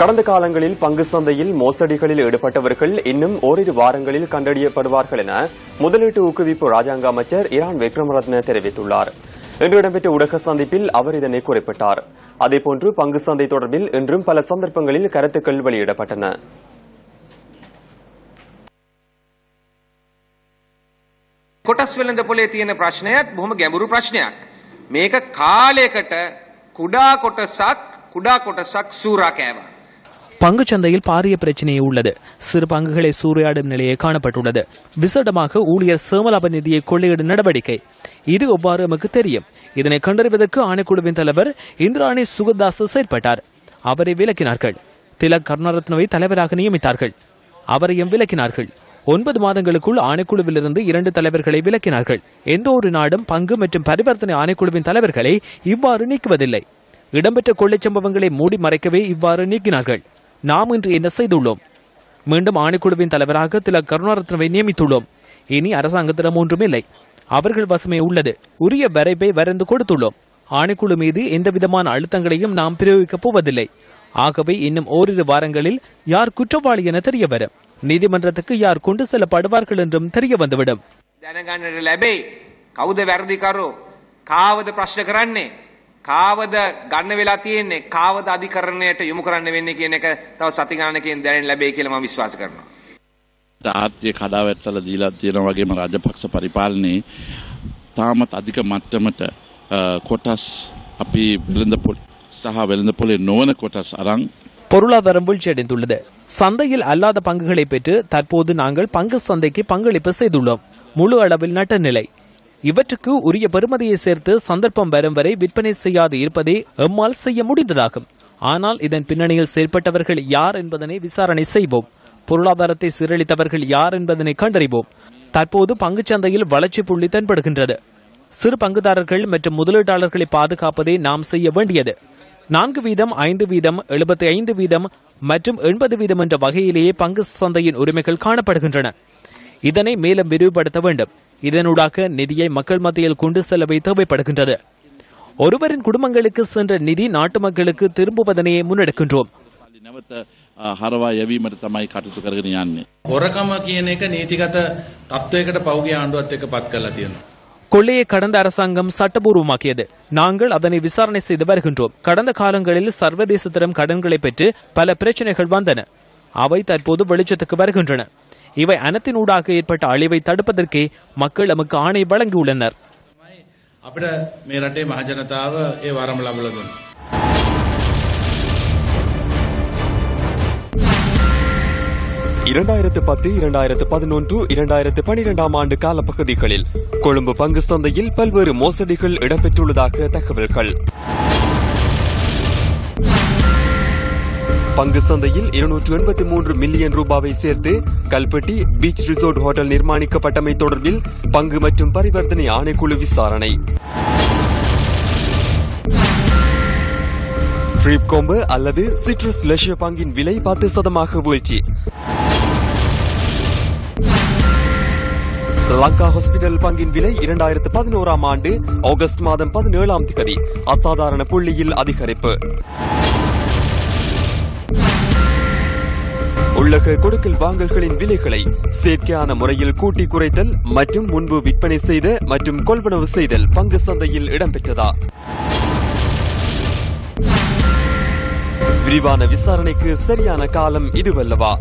கடந்த காலங்களில் பங்கு சந்தையில் மோசடிகளில் ஈடுபட்டவர்கள் இன்னும் ஓரிரு வாரங்களில் கண்டறியப்படுவார்கள் என முதலீட்டு ஊக்குவிப்பு ராஜாங்க அமைச்சர் இரான் விக்ரமரத்ன தெரிவித்துள்ளார். இன்று இடம்பெற்ற ஊடக சந்திப்பில் அவர் இதனை குறிப்பிட்டார். அதேபோன்று பங்கு சந்தை தொடர்பில் இன்றும் பல சந்தர்ப்பங்களில் கருத்துக்கள் வெளியிடப்பட்டன. කොටස් වෙළඳ පොලේ තියෙන ප්‍රශ්නයත් බොහොම ගැඹුරු ප්‍රශ්නයක්. මේක කාලයකට කුඩා කොටසක් සූරා කෑවා. பங்கு சந்தையில் பாரிய பிரச்சனையே உள்ளது. சிறு பங்குகளை சூறையாடும் நிலையே காணப்பட்டுள்ளது. விசேடமாக ஊழியர் சேமலாப நிதியை கொள்ளையிடும் நடவடிக்கை இது எவ்வாறு நமக்கு தெரியும். இதனை கண்டறிவதற்கு ஆணைக்குழுவின் தலைவர் இந்திராணி சுகதாஸ் செயற்பட்டார். அவரை விலக்கினார்கள். திலக் கருணாரத்னவை தலைவராக நியமித்தார்கள். அவரையும் விலக்கினார்கள். 9 மாதங்களுக்குள் ஆணைக்குழுவிலிருந்து 2 தலைவர்களை விலக்கினார்கள். எந்த ஒரு நாடும் பங்கு மற்றும் பரிவர்த்தனை ஆணைக்குழுவின் தலைவர்களை இவ்வாறு நீக்குவதில்லை. இடம்பெற்ற கொள்ளைச் சம்பவங்களை மூடி மறைக்கவே இவ்வாறு நீக்கினார்கள். நாம் இன்று என்ன செய்துள்ளோம்? மீண்டும் ஆணைக்குழுவின் தலைவராக திலக் கருணாரத்னவை நியமித்துள்ளோம். இனி அரசாங்கத்திடம் ஒன்றுமில்லை, அவர்கள் வசமே உள்ளது. உரிய வரைப்பை வரைந்து கொடுத்துள்ளோம். ஆணைக்குழு மீது எந்தவிதமான அழுத்தங்களையும் நாம் பிரயோகிக்கப் போவதில்லை. ஆகவே இன்னும் ஓரிரு வாரங்களில் யார் குற்றவாளி என தெரிய வரும். நீதிமன்றத்துக்கு யார் கொண்டு செல்லப்படுவார்கள் என்றும் தெரிய வந்துவிடும். දැනගන්නට ලැබෙයි කවුද වැරදිකරු, කාවද ප්‍රශ්න කරන්නේ, කාවද ගන්න වෙලා තියෙන්නේ, කාවද අධිකරණයට යොමු කරන්න වෙන්නේ කියන එක තව සති ගණනකින් දැනෙන්න ලැබෙයි කියලා මම විශ්වාස කරනවා. ආර්ථික කඩාවැටල දීලා තියෙනවා වගේම රාජපක්ෂ පරිපාලනයේ තාමත් අධික මට්ටමට කොටස් අපි වෙළඳපොළ සහ වෙළඳපොළේ නොවන කොටස් අරන් பொருளாதாரம் வீழ்ச்சியடைந்துள்ளது. சந்தையில் அல்லாத பங்குகளை பெற்று தற்போது நாங்கள் பங்கு சந்தைக்கு பங்களிப்பு செய்துள்ளோம். முழு அளவில் நட்ட நிலை. இவற்றுக்கு உரிய பெறுமதியை சேர்த்து சந்தர்ப்பம் வரும் வரை விற்பனை செய்யாது இருப்பதே எம்மால் செய்ய முடிந்ததாகும். ஆனால் இதன் பின்னணியில் செயல்பட்டவர்கள் யார் என்பதனை விசாரணை செய்வோம். பொருளாதாரத்தை சீரழித்தவர்கள் யார் என்பதனை கண்டறிவோம். தற்போது பங்குச்சந்தையில் வளர்ச்சி புள்ளி தென்படுகின்றது. சிறு பங்குதாரர்கள் மற்றும் முதலீட்டாளர்களை பாதுகாப்பதே நாம் செய்ய வேண்டியது. 4% 5%, 75% மற்றும் 80% என்ற வகையிலேயே பங்கு சந்தையின் உரிமைகள் காணப்படுகின்றன. இதனை மேலும் விரிவுபடுத்த வேண்டும். இதனூடாக நிதியை மக்கள் மத்தியில் கொண்டு செல்லவே தேவைப்படுகின்றது. ஒருவரின் குடும்பங்களுக்கு சென்ற நிதி நாட்டு மக்களுக்கு திரும்புவதனையே முன்னெடுக்கின்றோம். හොරකම කියන එක නීතිගත තත්වයකට පෞගේ ආණ්ඩුවත් එක්ක පත් කරලා තියෙනවා. கொள்ளையை கடந்த அரசாங்கம் சட்டபூர்வமாக்கியது. நாங்கள் அதனை விசாரணை செய்து வருகின்றோம். கடந்த காலங்களில் சர்வதேச தரம் கடன்களை பெற்று பல பிரச்சனைகள் வந்தன. அவை தற்போது வெளிச்சத்துக்கு வருகின்றன. இவை அனைத்தினூடாக ஏற்பட்ட அழிவை தடுப்பதற்கே மக்கள் நமக்கு ஆணை வழங்கியுள்ளனர். අපිට මේ රටේ මහ ජනතාව ඒ වරම ලැබලා දුන්නා. 2010, 2011, 2012 ஆண்டு காலப்பகுதிகளில் கொழும்பு பங்கு சந்தையில் பல்வேறு மோசடிகள் இடம்பெற்றுள்ளதாக தகவல்கள். பங்கு சந்தையில் 283 மில்லியன் ரூபாவை சேர்த்து கல்பட்டி பீச் ரிசோர்ட் ஹோட்டல் நிர்மாணிக்கப்பட்டமை தொடர்பில் பங்கு மற்றும் பரிவர்த்தனை ஆணைக்குழு விசாரணை. ட்ரீப்கோம்பு அல்லது சிட்ரஸ் லெஷர் பங்கின் விலை 10% வீழ்ச்சி. லங்கா ஹாஸ்பிட்டல் பங்கின் விலை 2011 ஆண்டு ஆகஸ்ட் மாதம் 17ஆம் தேதி அசாதாரண புள்ளியில் அதிகரிப்பு. உள்ளக கொடுக்கல் வாங்கல்களின் விலைகளை செயற்கையான முறையில் கூட்டி குறைத்தல் மற்றும் முன்பு விற்பனை செய்த மற்றும் கொள்வனவு செய்தல் பங்கு சந்தையில் இடம்பெற்றதா? விரிவான விசாரணைக்கு சரியான காலம் இதுவல்லவா?